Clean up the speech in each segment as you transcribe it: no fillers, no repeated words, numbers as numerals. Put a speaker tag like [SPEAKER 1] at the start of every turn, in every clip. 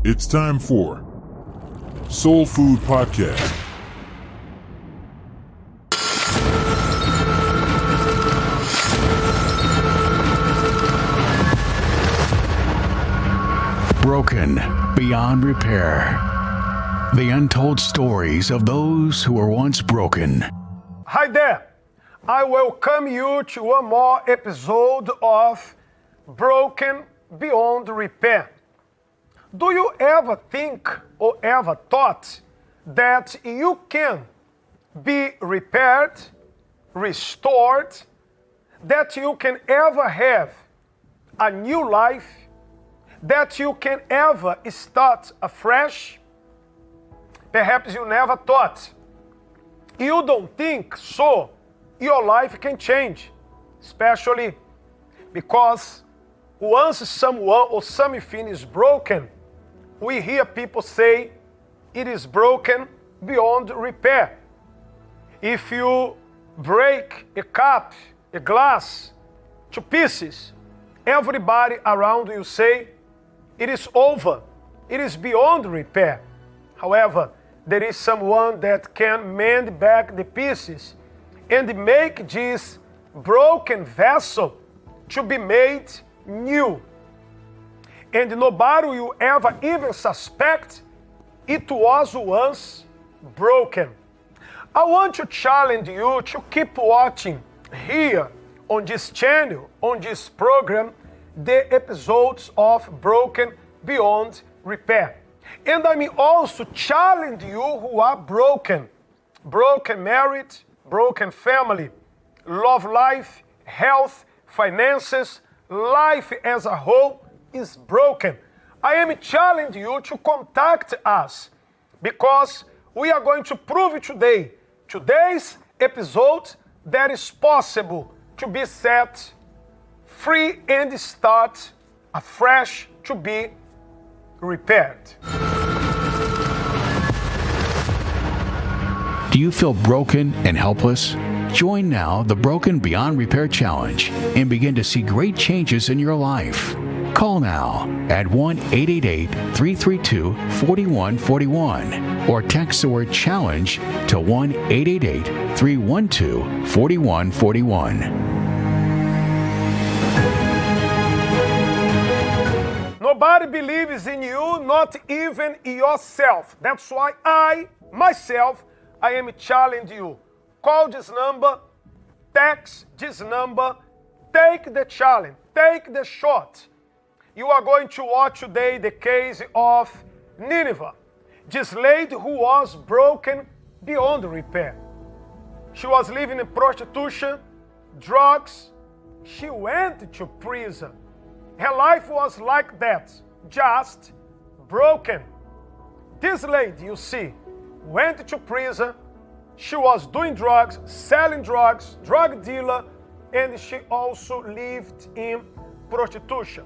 [SPEAKER 1] It's time for Soul Food Podcast.
[SPEAKER 2] Broken beyond repair. The untold stories of those who were once broken.
[SPEAKER 3] Hi there. I welcome you to one more episode of Broken Beyond Repair. Do you ever think or ever thought that you can be repaired, restored, that you can ever have a new life, that you can ever start afresh? Perhaps you never thought. You don't think so. Your life can change, especially because once someone or something is broken, we hear people say it is broken beyond repair. If you break a cup, a glass to pieces, everybody around you say it is over, it is beyond repair. However, there is someone that can mend back the pieces and make this broken vessel to be made new. And nobody will ever even suspect it was once broken. I want to challenge you to keep watching here on this channel, on this program, the episodes of Broken Beyond Repair. And I mean also challenge you who are broken married, broken family, love life, health, finances, life as a whole is broken. I am challenging you to contact us because we are going to prove today, today's episode, that is possible to be set free and start afresh to be repaired.
[SPEAKER 2] Do you feel broken and helpless? Join now the Broken Beyond Repair Challenge and begin to see great changes in your life. Call now at 1-888-332-4141 or text the word challenge to 1-888-312-4141.
[SPEAKER 3] Nobody believes in you, not even yourself. That's why I am challenging you. Call this number, text this number, take the challenge, take the shot. You are going to watch today the case of Nineveh, this lady who was broken beyond repair. She was living in prostitution, drugs. She went to prison. Her life was like that, just broken. This lady, you see, went to prison. She was doing drugs, selling drugs, drug dealer, and she also lived in prostitution.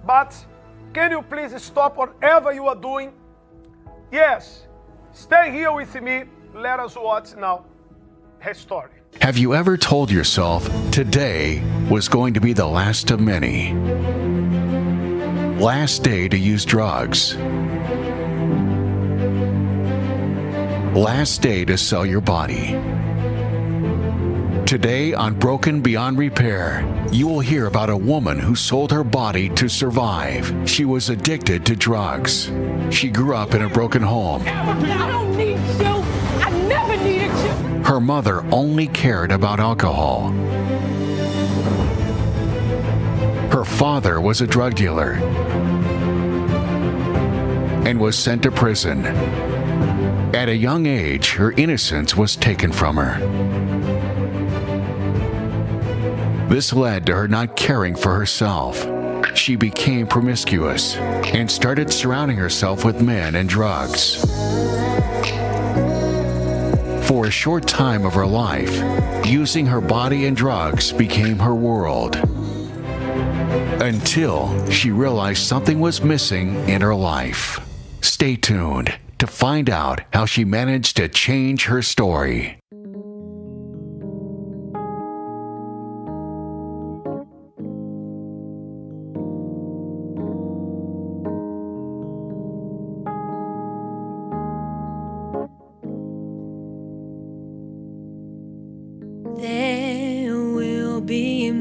[SPEAKER 3] But can you please stop whatever you are doing? Yes, stay here with me. Let us watch now her story.
[SPEAKER 2] Have you ever told yourself today was going to be the last of many? Last day to use drugs. Last day to sell your body. Today on Broken Beyond Repair, you will hear about a woman who sold her body to survive. She was addicted to drugs. She grew up in a broken home.
[SPEAKER 4] I don't need you. I never needed you.
[SPEAKER 2] Her mother only cared about alcohol. Her father was a drug dealer and was sent to prison. At a young age, her innocence was taken from her. This led to her not caring for herself. She became promiscuous and started surrounding herself with men and drugs. For a short time of her life, using her body and drugs became her world. Until she realized something was missing in her life. Stay tuned to find out how she managed to change her story.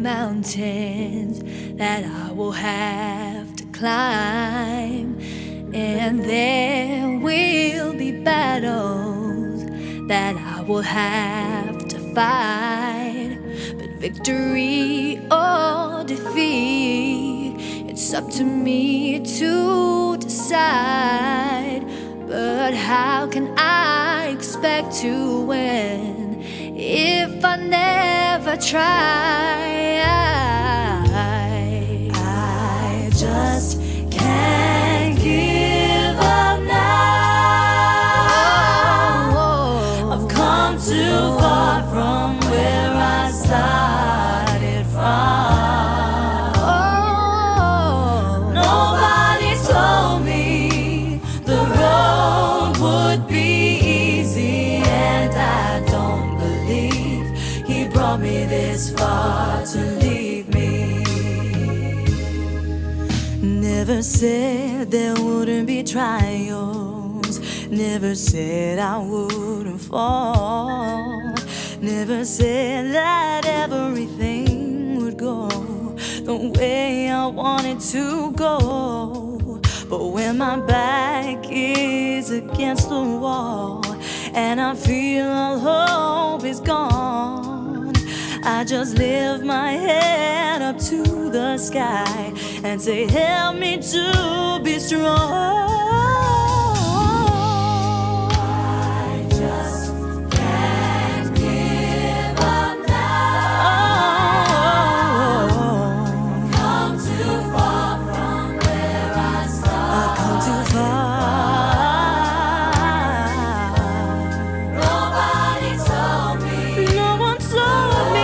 [SPEAKER 5] mountains that I will have to climb, and there will be battles that I will have to fight. But victory or defeat, it's up to me to decide. But how can I expect to win if I never try? I just can't give up now. I've come too far from where I started from. Nobody told me the road would be easy, and I don't believe he brought me this far to leave me. Never said there wouldn't be trials, never said I wouldn't fall, never said that everything would go the way I wanted to go. But when my back is against the wall and I feel all hope is gone, I just lift my head up to the sky and say, help me to be strong. I just can't give up now. I've come too far from where I started. I've come too far. Nobody told me. No one told me.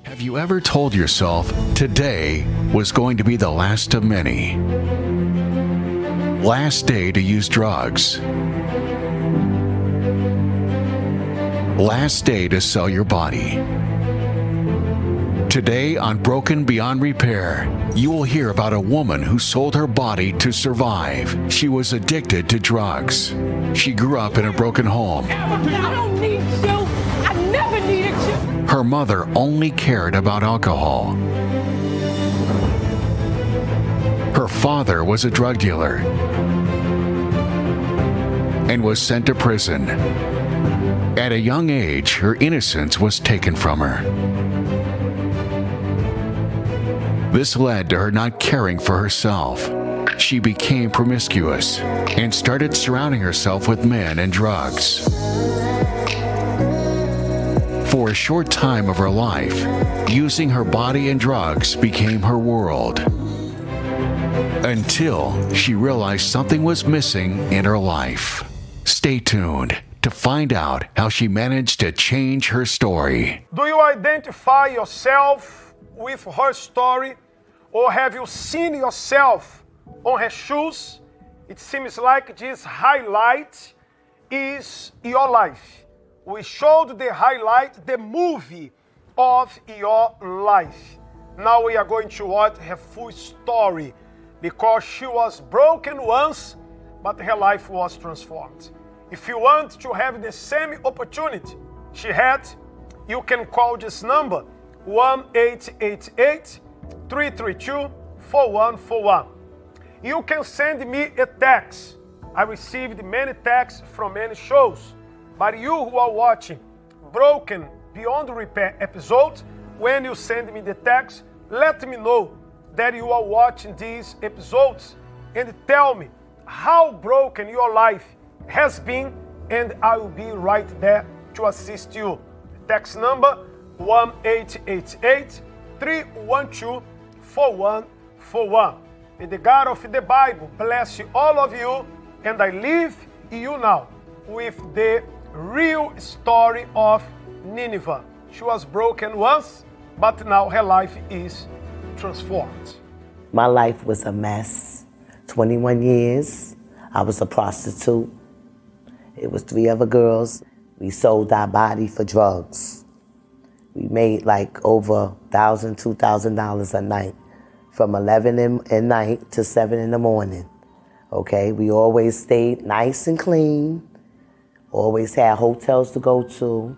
[SPEAKER 2] Have you ever told yourself today was going to be the last of many? Last day to use drugs. Last day to sell your body. Today on Broken Beyond Repair, you will hear about a woman who sold her body to survive. She was addicted to drugs. She grew up in a broken home.
[SPEAKER 4] I don't need you. I never needed you.
[SPEAKER 2] Her mother only cared about alcohol. Her father was a drug dealer and was sent to prison. At a young age, her innocence was taken from her. This led to her not caring for herself. She became promiscuous and started surrounding herself with men and drugs. For a short time of her life, using her body and drugs became her world. Until she realized something was missing in her life. Stay tuned to find out how she managed to change her story.
[SPEAKER 3] Do you identify yourself with her story, or have you seen yourself on her shoes? It seems like this highlight is your life. We showed the highlight, the movie of your life. Now we are going to watch her full story, because she was broken once, but her life was transformed. If you want to have the same opportunity she had, you can call this number 1-888-332-4141. You can send me a text. I received many texts from many shows, but you who are watching Broken Beyond Repair episode, when you send me the text, let me know that you are watching these episodes and tell me how broken your life has been, and I will be right there to assist you. Text number 1-888-312-4141. May the God of the Bible bless you, all of you, and I leave you now with the real story of Nineveh. She was broken once, but now her life is transformed.
[SPEAKER 6] My life was a mess. 21 years, I was a prostitute. It was 3 other girls. We sold our body for drugs. We made like over $1,000, $2,000 a night, from 11 at night to 7 in the morning. Okay, we always stayed nice and clean, always had hotels to go to,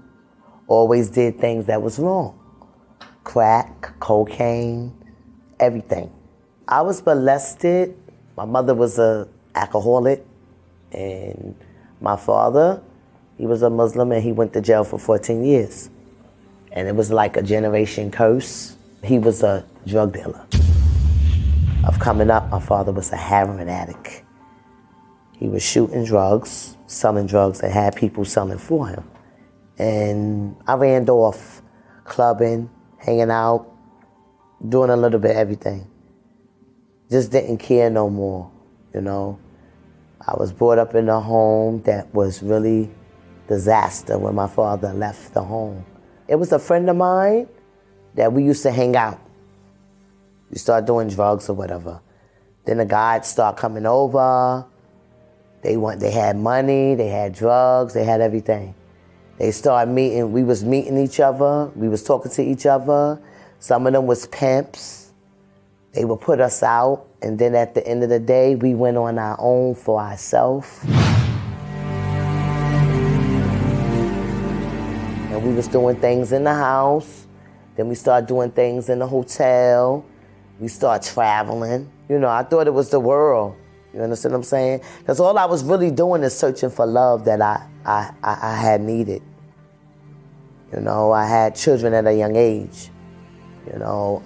[SPEAKER 6] always did things that was wrong. Crack, cocaine, everything. I was molested. My mother was an alcoholic, and my father, he was a Muslim, and he went to jail for 14 years. And it was like a generation curse. He was a drug dealer. Of coming up, my father was a heroin addict. He was shooting drugs, selling drugs, and had people selling for him. And I ran off clubbing, hanging out, doing a little bit of everything. Just didn't care no more, you know. I was brought up in a home that was really disaster when my father left the home. It was a friend of mine that we used to hang out. We started doing drugs or whatever. Then the guys start coming over. They had money, they had drugs, they had everything. They started meeting, we was meeting each other, we was talking to each other. Some of them was pimps. They would put us out, and then at the end of the day, we went on our own for ourselves. And we was doing things in the house. Then we started doing things in the hotel. We started traveling. You know, I thought it was the world. You understand what I'm saying? Because all I was really doing is searching for love that I had needed. You know, I had children at a young age. You know,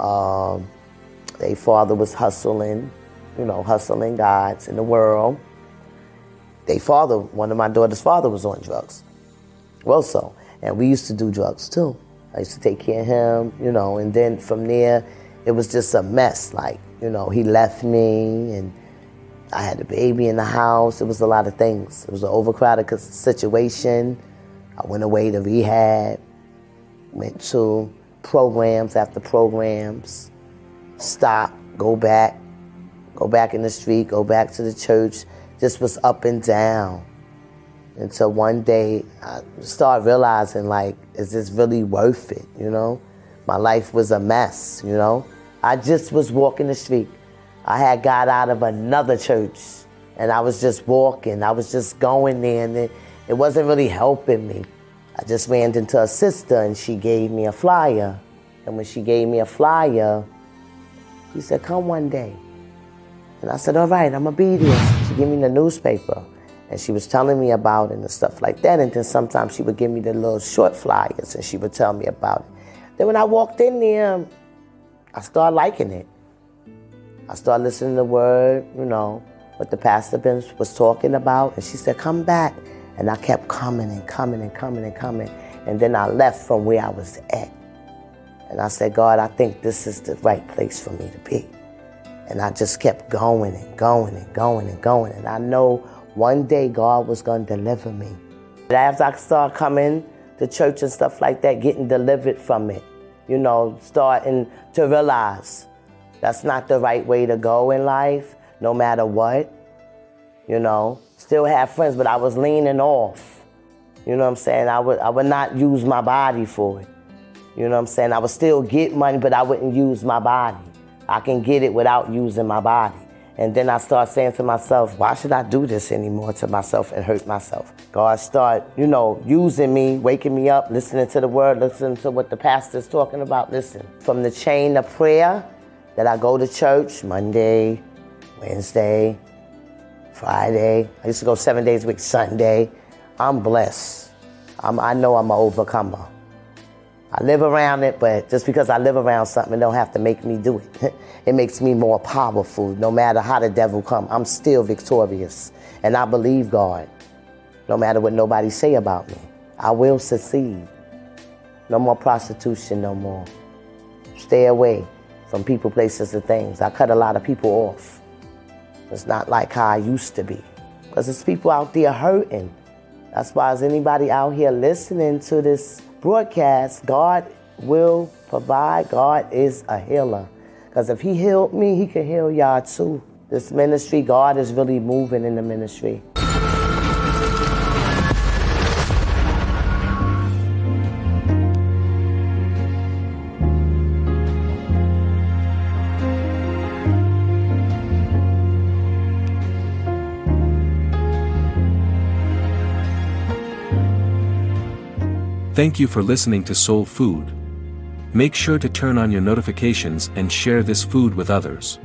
[SPEAKER 6] their father was hustling, you know, hustling gods in the world. Their father, one of my daughter's father, was on drugs. Also, and we used to do drugs too. I used to take care of him, you know, and then from there, it was just a mess. Like, you know, he left me, and I had a baby in the house. It was a lot of things. It was an overcrowded situation. I went away to rehab, went to programs after programs, stop, go back in the street, go back to the church. Just was up and down. Until one day I started realizing, like, is this really worth it, you know? My life was a mess, you know? I just was walking the street. I had got out of another church, and I was just walking. I was just going there, and it wasn't really helping me. I just ran into a sister, and she gave me a flyer. And when she gave me a flyer, she said, come one day. And I said, all right, I'm gonna be there. She gave me the newspaper, and she was telling me about it and stuff like that. And then sometimes she would give me the little short flyers, and she would tell me about it. Then when I walked in there, I started liking it. I started listening to the word, you know, what the pastor was talking about. And she said, come back. And I kept coming and coming and coming and coming. And then I left from where I was at. And I said, God, I think this is the right place for me to be. And I just kept going and going and going and going. And I know one day God was going to deliver me. As I started coming to church and stuff like that, getting delivered from it, you know, starting to realize that's not the right way to go in life, no matter what. You know, still have friends, but I was leaning off. You know what I'm saying? I would not use my body for it. You know what I'm saying? I would still get money, but I wouldn't use my body. I can get it without using my body. And then I start saying to myself, why should I do this anymore to myself and hurt myself? God start, you know, using me, waking me up, listening to the word, listening to what the pastor's talking about. Listen, from the chain of prayer that I go to church Monday, Wednesday, Friday. I used to go 7 days a week, Sunday. I'm blessed. I know I'm an overcomer. I live around it, but just because I live around something, it don't have to make me do it. It makes me more powerful. No matter how the devil come, I'm still victorious. And I believe God. No matter what nobody say about me, I will succeed. No more prostitution, no more. Stay away from people, places, and things. I cut a lot of people off. It's not like how I used to be. Because there's people out there hurting. That's why is anybody out here listening to this broadcast, God will provide. God is a healer. Because if he healed me, he can heal y'all too. This ministry, God is really moving in the ministry.
[SPEAKER 7] Thank you for listening to Soul Food. Make sure to turn on your notifications and share this food with others.